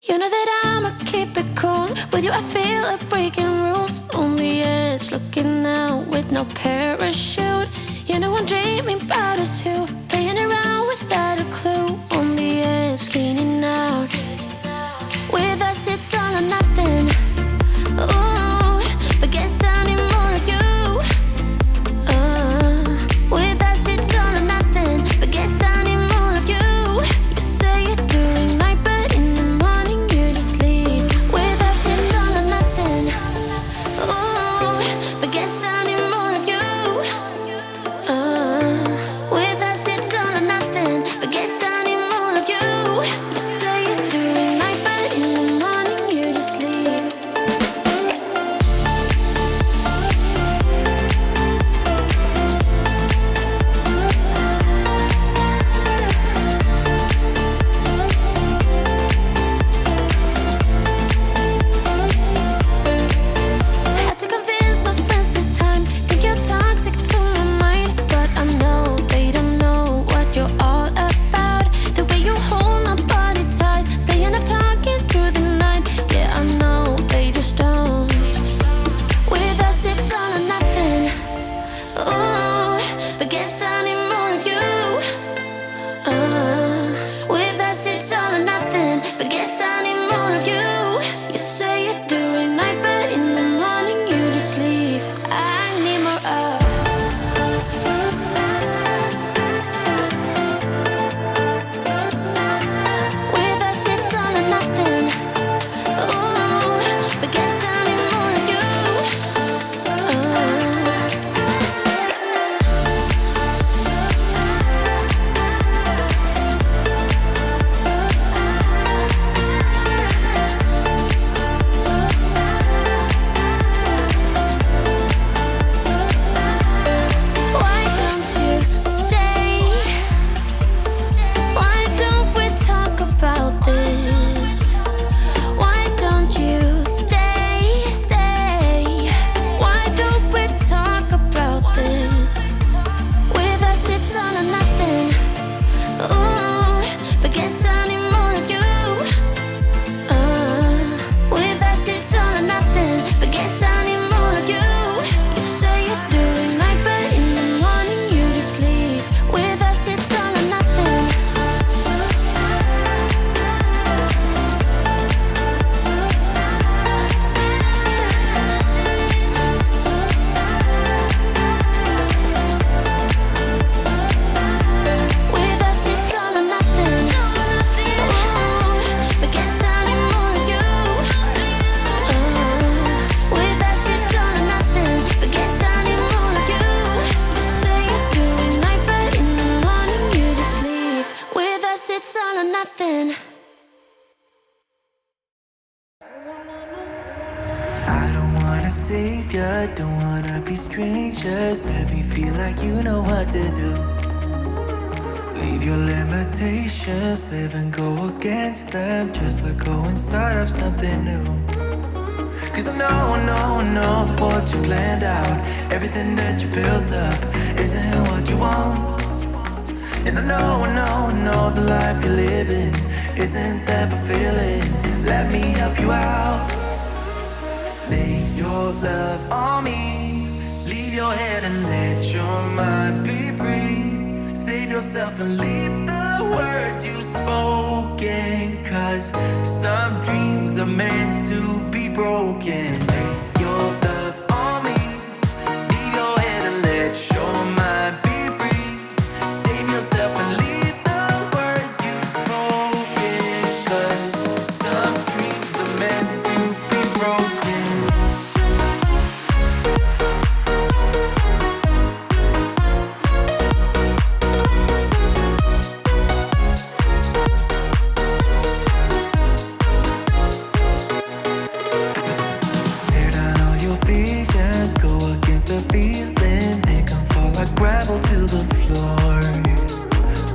You know that I'ma keep it cool. With you I feel like breaking rules. On the edge, looking out with no parachute. You know I'm dreaming about us two, playing around without a clue. On the edge, leaning out. With us it's all or nothing. Ooh, but guess I need more of you. With us it's all or nothing, but guess I need more of you. You say it during night, but in the morning you just leave. With us it's all or nothing. Ooh, but guess I need more of you. With us it's all or nothing, but guess I need more of you. You say it during night, but in the morning you just leave. Had to convince my friends this time. Think you're toxic to my mind, but I know they don't know what you're all about. The way you hold my body tight, staying up talking through the night. Yeah, I know they just don't. With us it's all or nothing. Ooh, but guess I need more of you. With us it's all or nothing, but guess I need more of you. You say it during night, but in the morning you just leave. I need more of. With us it's all or nothing. Ooh, but guess I need more of you. Why don't you stay? Why don't we talk about this? Why don't you stay? Why don't we talk about this? With us it's all or nothing. Ooh, but guess I need more of you. With us it's all or nothing, but guess I need more of you. You say it during night, but in the morning you just leave. With us it's all or nothing. With us it's all or nothing. Ooh, but guess I need more of you. With us it's all or nothing, but guess I need more of you. You say it during night, but in the morning you just leave. With us it's all or nothing. I don't wanna save ya, don't wanna be strangers. Let me feel like you know what to do. Leave your limitations, live and go against them. Just let go and start up something new. Cause I know that what you planned out, everything that you built up, isn't what you want. And I know the life you're living isn't that fulfilling. Let me help you out. Lay your love on me. Leave your head and let your mind be free. Save yourself and leave the words you've spoken. Cause some dreams are meant to be broken. Lay your love on me. Leave your head and let your mind be free. Save yourself and leave the words you've spoken. Cause some dreams are meant to be broken. Tear down all your visions, go against the feeling, make them fall like gravel to the floor.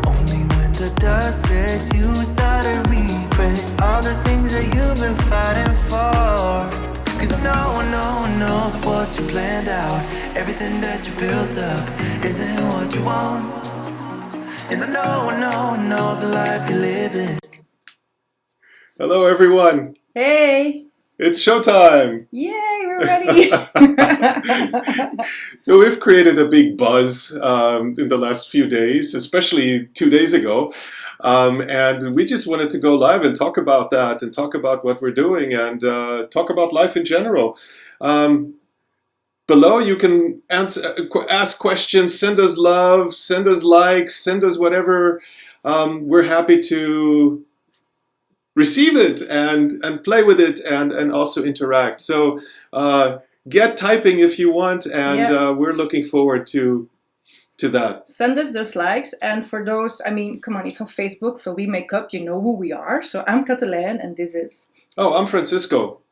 Only when the dust sets, you start to regret all the things that you've been fighting for. Cause I know that what you planned out, everything that you built up, isn't what you want. And I know the life you're living Hello, everyone. Hey! It's showtime. Yay, we're ready! So we've created a big buzz in the last few days, especially 2 days ago. And we just wanted to go live and talk about that and talk about what we're doing and talk about life in general. Below, you can ask questions, send us love, send us likes, send us whatever. We're happy to receive it and play with it and also interact. So get typing if you want, and Yeah. we're looking forward to that. Send us those likes, and for those, I mean, come on, it's on Facebook, so we make up, you know who we are. So I'm Catalan, and this is, Oh, I'm Francisco.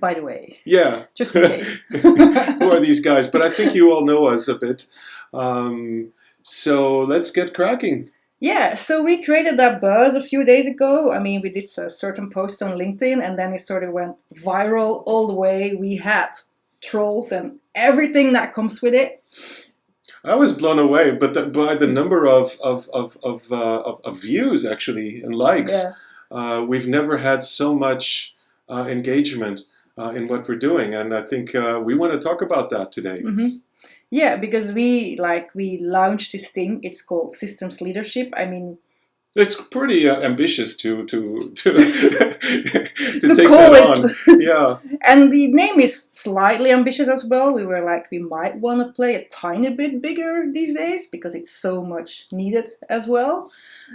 by the way, Yeah. just in case. Who are these guys? But I think you all know us a bit. So let's get cracking. Yeah, so we created that buzz a few days ago. I mean, we did a certain post on LinkedIn, and then it sort of went viral all the way. We had trolls and everything that comes with it. I was blown away, by the number of views actually and likes. Yeah. We've never had so much engagement in what we're doing, and I think we want to talk about that today. Mm-hmm. Yeah, because we launched this thing. It's called Systems Leadership. I mean, It's pretty ambitious to To take call that it. on. Yeah. and the name is slightly ambitious as well. We were like, we might want to play a tiny bit bigger these days because it's so much needed as well.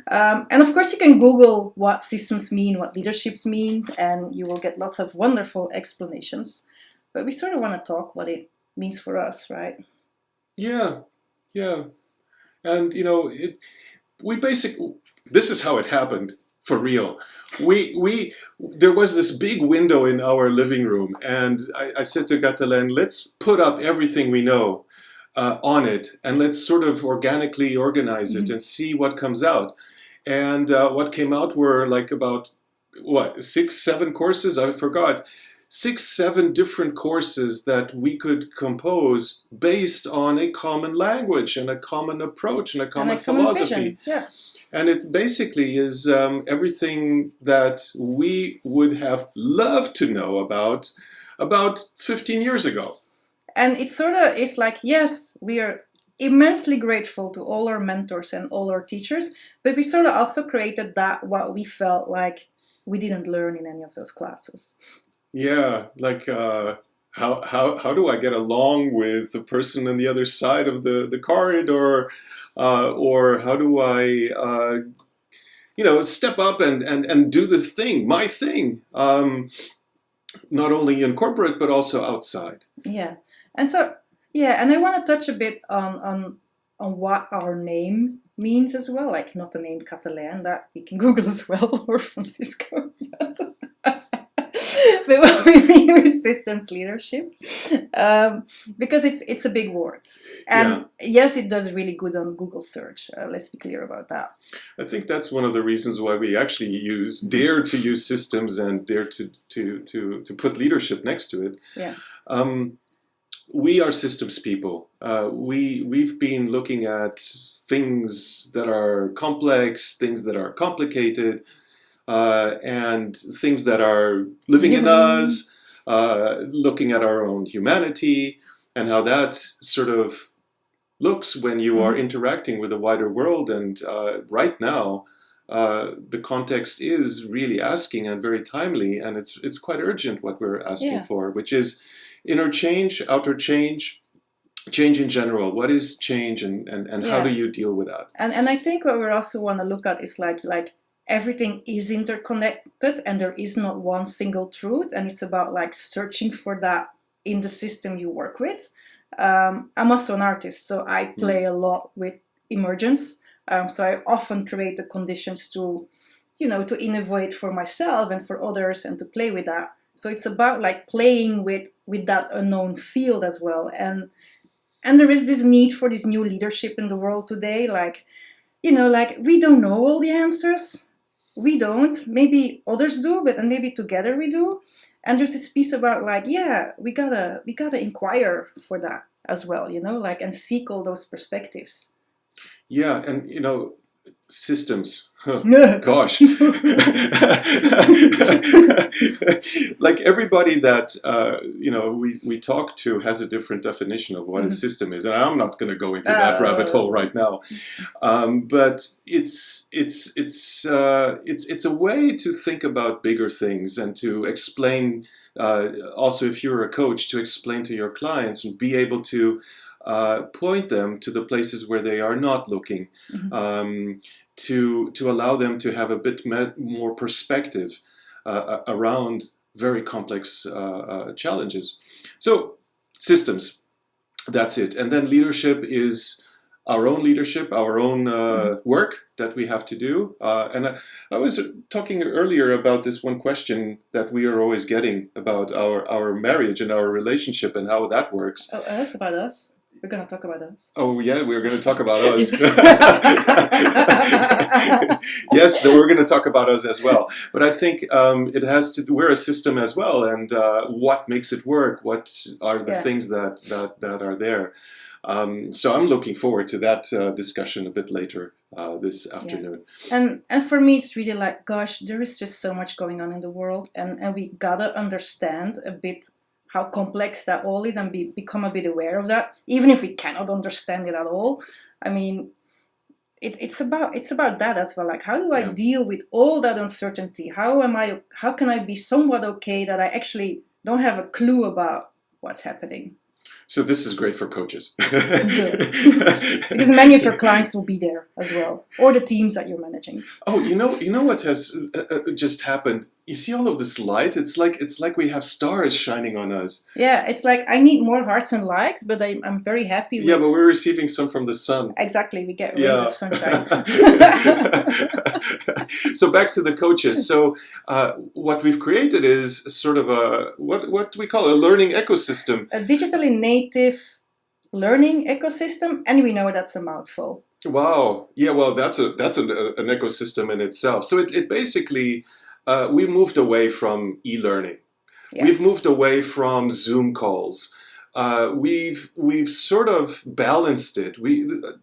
And of course, you can Google what systems mean, what leaderships mean, and you will get lots of wonderful explanations. But we sort of want to talk what it means for us, right? Yeah, yeah, and this is how it happened for real. There was this big window in our living room, and I said to Catalan, let's put up everything we know on it, and let's sort of organically organize it and see what comes out. And what came out were like about 6, 7 courses. I forgot. 6, 7 different courses that we could compose based on a common language and a common approach and a common And a common philosophy. vision. Yeah. And it basically is everything that we would have loved to know about 15 years ago. And it's like, yes, we are immensely grateful to all our mentors and all our teachers, but we sort of also created that what we felt like we didn't learn in any of those classes. Yeah, like how do I get along with the person on the other side of the corridor, or how do I step up and do the thing, my thing, not only in corporate but also outside. Yeah, and I want to touch a bit on what our name means as well, like not the name Catalan that we can Google as well, or Francisco. But what we mean with systems leadership, because it's a big word, and yes, it does really good on Google search. Let's be clear about that. I think that's one of the reasons why we actually dare to use systems and dare to put leadership next to it. Yeah. We are systems people. We've been looking at things that are complex, things that are complicated, and things that are living in us, looking at our own humanity and how that sort of looks when you are interacting with the wider world. And right now, the context is really asking and very timely, and it's quite urgent what we're asking for, which is inner change, outer change, change in general. What is change, and how do you deal with that? And I think what we also want to look at is like everything is interconnected and there is not one single truth, and it's about like searching for that in the system you work with. I'm also an artist, so I play a lot with emergence. So I often create the conditions to innovate for myself and for others and to play with that. So it's about like playing with that unknown field as well. And there is this need for this new leadership in the world today. Like we don't know all the answers. We don't. Maybe others do, and maybe together we do. And there's this piece about we gotta inquire for that as well, and seek all those perspectives. Yeah, and Systems. Huh. Gosh. Like everybody that we talk to has a different definition of what a system is, and I'm not going to go into that rabbit hole right now. But it's a way to think about bigger things and to explain. Also, if you're a coach, to explain to your clients and be able to point them to the places where they are not looking. To allow them to have a bit more perspective around very complex challenges. So systems, that's it. And then leadership is our own leadership, our own work that we have to do. And I was talking earlier about this one question that we are always getting about our marriage and our relationship and how that works. Oh, us, about us. We're going to talk about us. Oh, yeah, we're going to talk about us. Yes, we're going to talk about us as well. But I think we're a system as well. And what makes it work? What are the things that are there? So I'm looking forward to that discussion a bit later this afternoon. And for me, it's really like, gosh, there is just so much going on in the world. And we got to understand a bit how complex that all is and become a bit aware of that, even if we cannot understand it at all. I mean, it's about that as well. Like, how do I deal with all that uncertainty? How can I be somewhat okay that I actually don't have a clue about what's happening? So this is great for coaches. Because many of your clients will be there as well, or the teams that you're managing. Oh, you know what has just happened? You see all of this light? It's like we have stars shining on us. Yeah, it's like I need more hearts and likes, but I'm very happy with... Yeah, but we're receiving some from the sun. Exactly, we get rays of sunshine. So back to the coaches. So what we've created is sort of a, what do we call it? A learning ecosystem. A digitally native learning ecosystem, and we know that's a mouthful. Wow. Yeah, well, that's an ecosystem in itself. So it basically... we moved away from e-learning. Yeah. We've moved away from Zoom calls. We've sort of balanced it.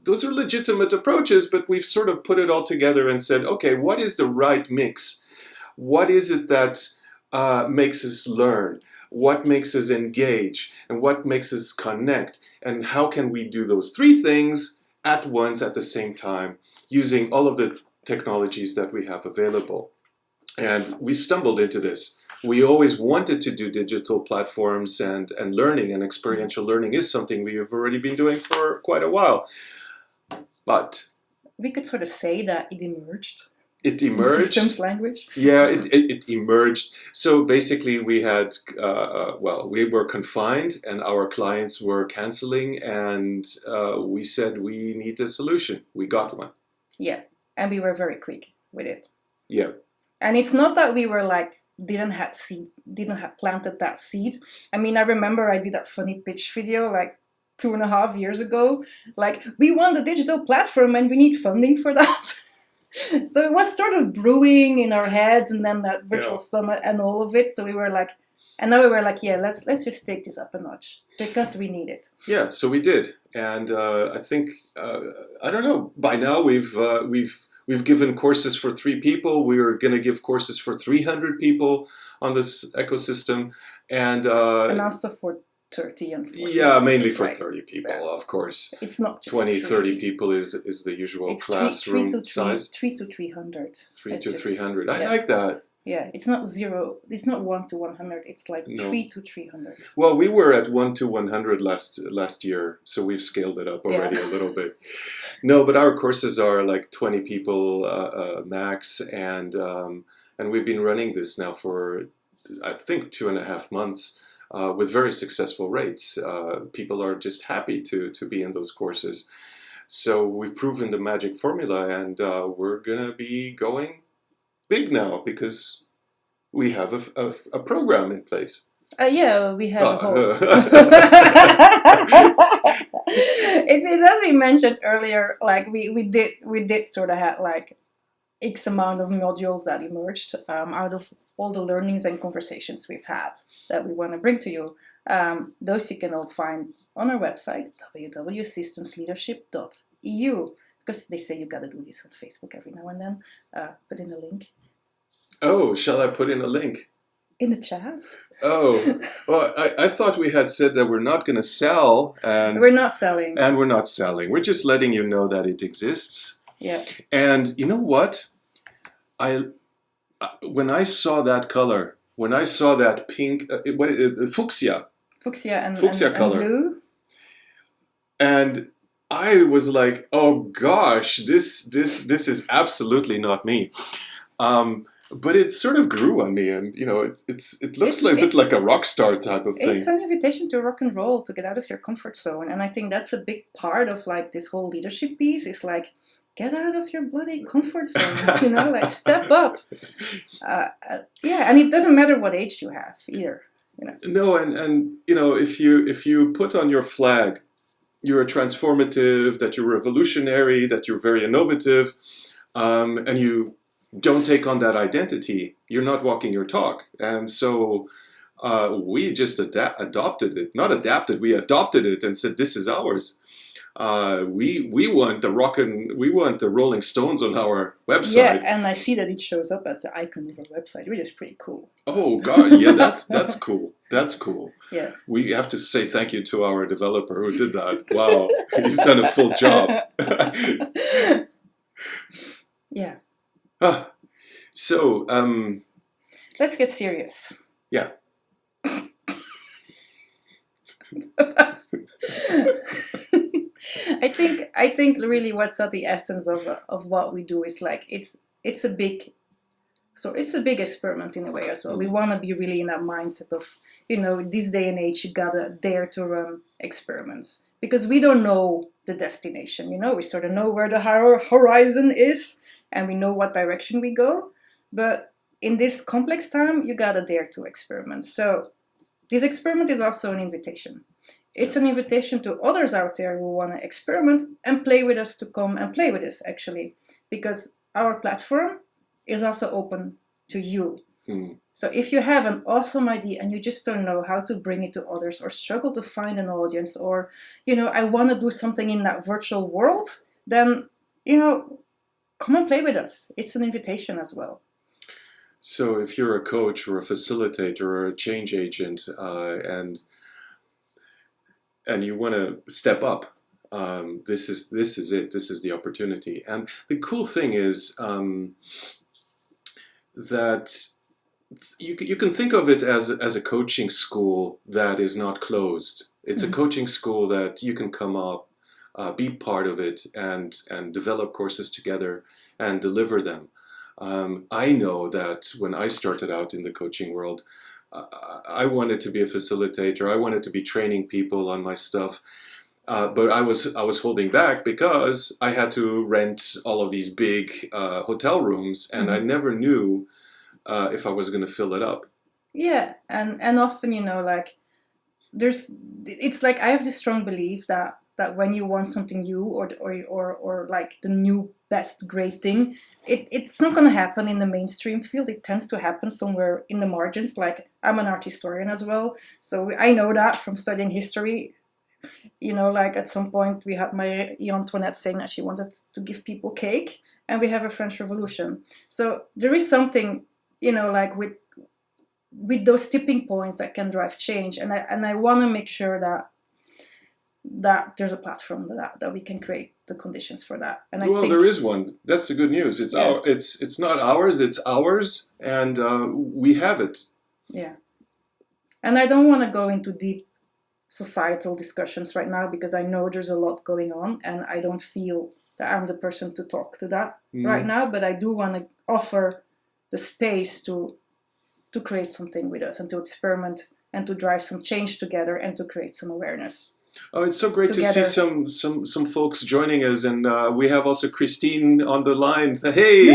Those are legitimate approaches, but we've sort of put it all together and said, okay, what is the right mix? What is it that makes us learn? What makes us engage? And what makes us connect? And how can we do those three things at once, at the same time, using all of the technologies that we have available? And we stumbled into this. We always wanted to do digital platforms, and learning and experiential learning is something we have already been doing for quite a while. But we could sort of say that it emerged. It emerged. In systems language. Yeah, it emerged. So basically we had, we were confined and our clients were canceling, and we said we need a solution. We got one. Yeah, and we were very quick with it. Yeah. And it's not that we were like, didn't have planted that seed. I mean, I remember I did that funny pitch video like 2.5 years ago. Like, we want a digital platform and we need funding for that. So it was sort of brewing in our heads, and then that virtual summit and all of it. So we were like, and now we were like, yeah, let's just take this up a notch because we need it. Yeah, so we did. And I think, I don't know, by now we've given courses for 3 people. We're going to give courses for 300 people on this ecosystem. And also for 30 and 40. Yeah, mainly for 30 people, of course. It's not just 20, 30 people is the usual classroom size. 3 to 300. 3 to 300. I like that. Yeah, it's not 0. It's not 1 to 100. It's like 3 to 300. Well, we were at 1 to 100 last year, so we've scaled it up already a little bit. No, but our courses are like 20 people max, and we've been running this now for, I think, 2.5 months with very successful rates. People are just happy to be in those courses. So we've proven the magic formula, and we're gonna be going big now because we have a program in place. Yeah, we have a whole... it's as we mentioned earlier, like we did sort of have like X amount of modules that emerged out of all the learnings and conversations we've had that we want to bring to you. Those you can all find on our website, www.systemsleadership.eu. because they say you gotta do this on Facebook every now and then. Put in a link Oh, shall I put in a link? in the chat. Oh, well, I thought we had said that we're not going to sell, We're not selling. and we're not selling. We're just letting you know that it exists. Yeah. And you know what? When I saw that color, when I saw that pink, fuchsia Fuchsia and color, and blue. and I was like, oh gosh, this is absolutely not me. But it sort of grew on me, and you know, it looks like a bit like a rock star type of thing. It's an invitation to rock and roll, to get out of your comfort zone, and I think that's a big part of like this whole leadership piece. Is like, get out of your bloody comfort zone, you know, like step up. Yeah, and it doesn't matter what age you have either, you know. No, and you know, if you put on your flag, you're transformative, that you're revolutionary, that you're very innovative, and you don't take on that identity, you're not walking your talk. And so we just adopted it, not adapted, we adopted it and said, this is ours. We want the Rolling Stones on our website. Yeah, and I see that it shows up as the icon of our website, which is pretty cool. Oh God, yeah, that's cool. That's cool. Yeah. We have to say thank you to our developer who did that. Wow, he's done a full job. Yeah. So, Let's get serious. yeah. I think really what's at the essence of what we do is like it's a big experiment in a way as well. We want to be really in that mindset of, you know, this day and age you gotta dare to run experiments because we don't know the destination. You know, we sort of know where the horizon is and we know what direction we go, but in this complex time you gotta dare to experiment. So this experiment is also an invitation. It's an invitation to others out there who want to experiment and play with us to come and play with us, actually, because our platform is also open to you. Mm. So if you have an awesome idea and you just don't know how to bring it to others or struggle to find an audience or, you know, I want to do something in that virtual world, then, you know, come and play with us. It's an invitation as well. So if you're a coach or a facilitator or a change agent and you want to step up, this is it. This is the opportunity. And the cool thing is that you can think of it as a coaching school that is not closed. It's a coaching school that you can come up, be part of it, and develop courses together and deliver them. I know that when I started out in the coaching world, I wanted to be a facilitator. I wanted to be training people on my stuff, but I was holding back because I had to rent all of these big hotel rooms, and I never knew if I was going to fill it up. Yeah, and often, you know, like it's like I have this strong belief that when you want something new or like the new best great thing, it's not going to happen in the mainstream field. It tends to happen somewhere in the margins. Like I'm an art historian as well, so I know that from studying history. You know, like at some point we had Marie Antoinette saying that she wanted to give people cake, and we have a French Revolution. So there is something, you know, like with those tipping points that can drive change, and I want to make sure that there's a platform that we can create the conditions for that. And I think there is one. That's the good news. It's it's not ours. It's ours, and we have it. Yeah, and I don't want to go into deep societal discussions right now because I know there's a lot going on, and I don't feel that I'm the person to talk to that right now. But I do want to offer the space to create something with us and to experiment and to drive some change together and to create some awareness. Oh, it's so great together. To see some folks joining us, and we have also Christine on the line. Hey!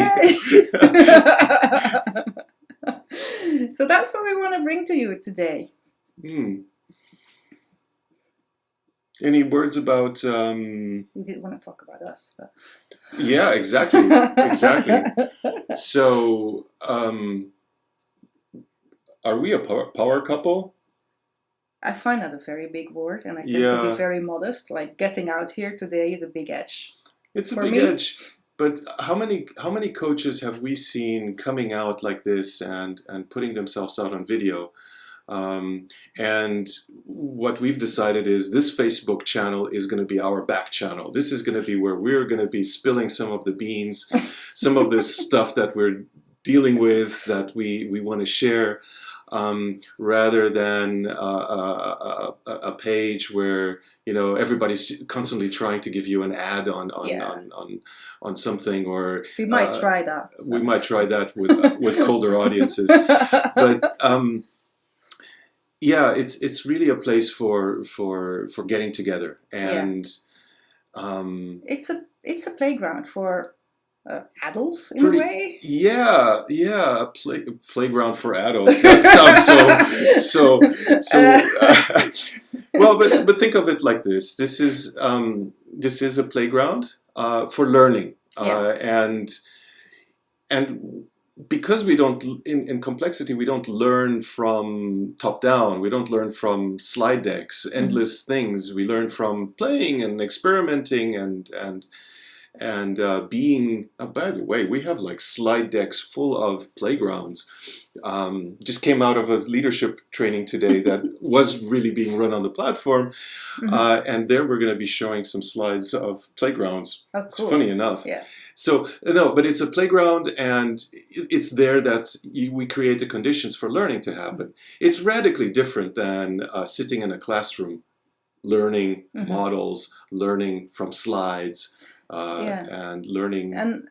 So that's what we want to bring to you today. Any words about? We did want to talk about us. But... Yeah, exactly. So, are we a power couple? I find that a very big word, and I tend to be very modest. Like getting out here today is a big edge. It's a For big me, edge. But how many coaches have we seen coming out like this and putting themselves out on video? And what we've decided is this Facebook channel is going to be our back channel. This is going to be where we're going to be spilling some of the beans, some of this stuff that we're dealing with that we want to share, rather than a page where everybody's constantly trying to give you an ad yeah, on something, or we might uh, try that. we might try that with colder audiences. But yeah, it's really a place for getting together, Yeah, and um, it's a playground for adults in a pretty way. yeah, a playground for adults. That sounds so well, but think of it like this. This is a playground for learning, Yeah. and because we don't in complexity, we don't learn from top down. We don't learn from slide decks, Mhm. endless things. We learn from playing and experimenting and being. By the way, we have like slide decks full of playgrounds. Just came out of a leadership training today that was really being run on the platform, Mhm. and there we're going to be showing some slides of playgrounds. Oh, It's cool. funny enough. Yeah. So no, but it's a playground, and it's there that we create the conditions for learning to happen. It's radically different than sitting in a classroom, learning Mhm. models, learning from slides, Yeah. and learning. And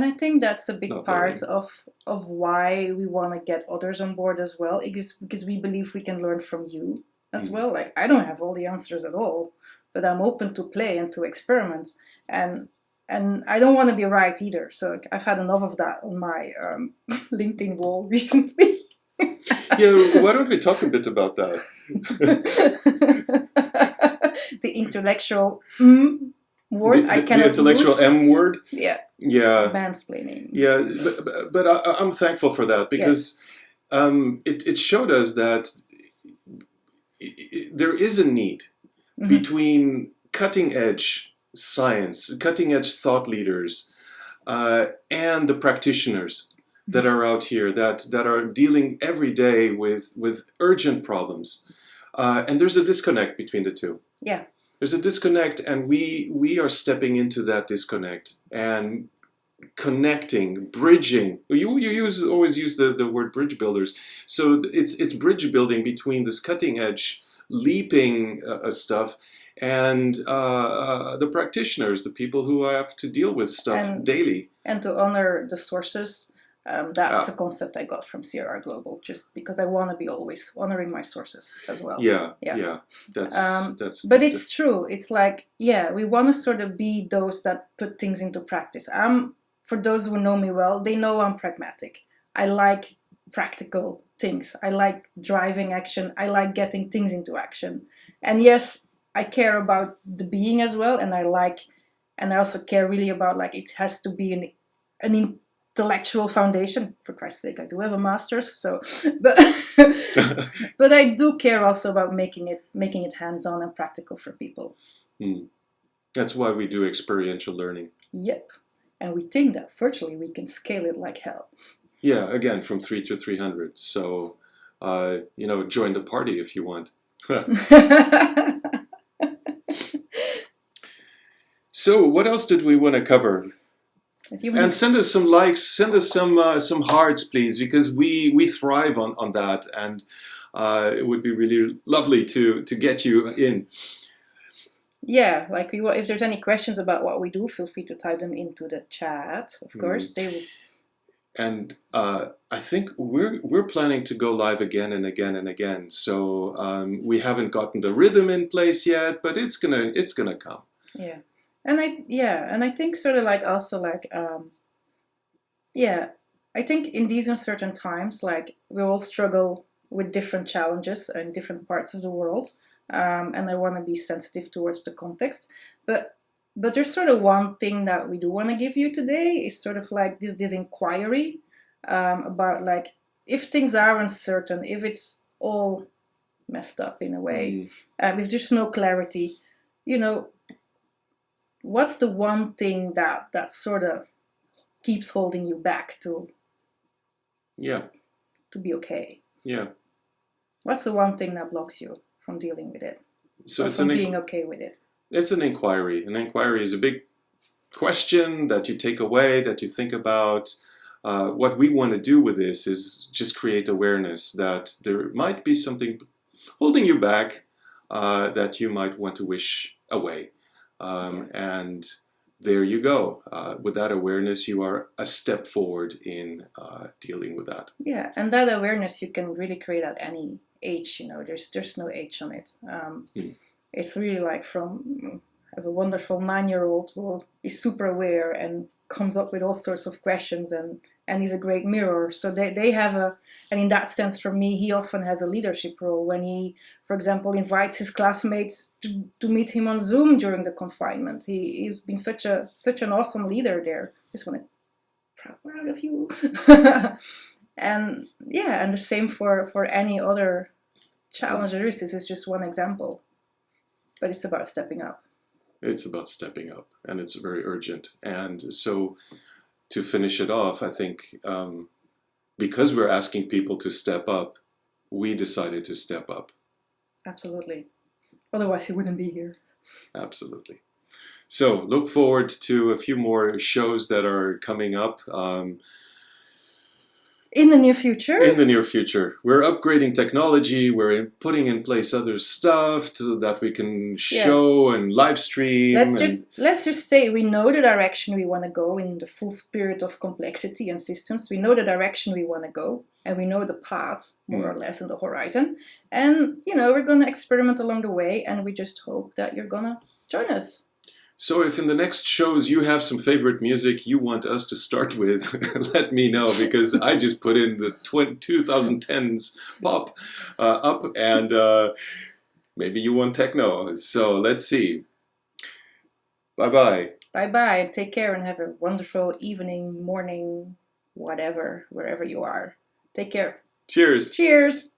I think that's a big Not part learning. of why we want to get others on board as well, because we believe we can learn from you as Mm. well. Like, I don't have all the answers at all, but I'm open to play and to experiment, and I don't want to be right either. So I've had enough of that on my LinkedIn wall recently. Yeah, why don't we talk a bit about that? The intellectual word I The cannot intellectual use. M word. Yeah, Yeah, mansplaining. yeah, but I'm thankful for that, because it showed us that there is a need Mhm. between cutting edge science, cutting edge thought leaders, and the practitioners that are out here that are dealing every day with urgent problems. And there's a disconnect between the two. Yeah. There's a disconnect, and we are stepping into that disconnect and connecting, bridging. You always use the word bridge builders. So it's bridge building between this cutting edge, leaping stuff, and the practitioners, the people who have to deal with stuff And daily. and to honor the sources. That's a Ah, concept I got from CRR Global, just because I want to be always honoring my sources as well. yeah, Yeah. yeah. That's But it's true. It's like, yeah, we want to sort of be those that put things into practice. For those who know me well, they know I'm pragmatic. I like practical things. I like driving action. I like getting things into action. And yes, I care about the being as well, and I also care really about, like, it has to be an intellectual foundation. For Christ's sake, I do have a master's, so but but I do care also about making it hands-on and practical for people. That's why we do experiential learning. Yep. And we think that virtually we can scale it like hell. Yeah, again, from 3 to 300. So, join the party if you want. So, what else did we want to cover? And send us some likes, send us some hearts, please, because we thrive on that, and it would be really lovely to get you in. Yeah, like if there's any questions about what we do, feel free to type them into the chat. Of course, they will. And I think we're planning to go live again and again and again. So we haven't gotten the rhythm in place yet, but it's gonna come. Yeah, and I think sort of like also like I think in these uncertain times, like, we all struggle with different challenges in different parts of the world, and I want to be sensitive towards the context, but there's sort of one thing that we do want to give you today is sort of like this inquiry about, like, if things are uncertain, if it's all messed up in a way, if there's no clarity, what's the one thing that sort of keeps holding you back Yeah. to be okay? Yeah. What's the one thing that blocks you from dealing with it, So or it's from an being okay with it? it's an inquiry. An inquiry is a big question that you take away, that you think about. What we want to do with this is just create awareness that there might be something holding you back that you might want to wish away. And there you go. With that awareness, you are a step forward in dealing with that. Yeah, and that awareness you can really create at any age. There's no age on it. It's really like from I have a wonderful 9-year-old who is super aware and comes up with all sorts of questions and he's a great mirror. So they have and in that sense, for me, he often has a leadership role when he, for example, invites his classmates to meet him on Zoom during the confinement. He's been such an awesome leader there. Just want to proud of you. And yeah, and the same for any other challenge there is. This is just one example, but it's about stepping up. It's about stepping up, and it's very urgent. And so, to finish it off, I think because we're asking people to step up, we decided to step up. Absolutely. Otherwise, he wouldn't be here. Absolutely. So, look forward to a few more shows that are coming up. In the near future? In the near future. We're upgrading technology. We're putting in place other stuff so that we can show and live stream. Let's just say we know the direction we want to go in the full spirit of complexity and systems. We know the direction we want to go, and we know the path, more or less, on the horizon. And, we're going to experiment along the way, and we just hope that you're going to join us. So if in the next shows you have some favorite music you want us to start with, let me know, because I just put in the 2010s pop up, and maybe you want techno. So let's see. Bye-bye. Bye-bye. Take care and have a wonderful evening, morning, whatever, wherever you are. Take care. Cheers. Cheers.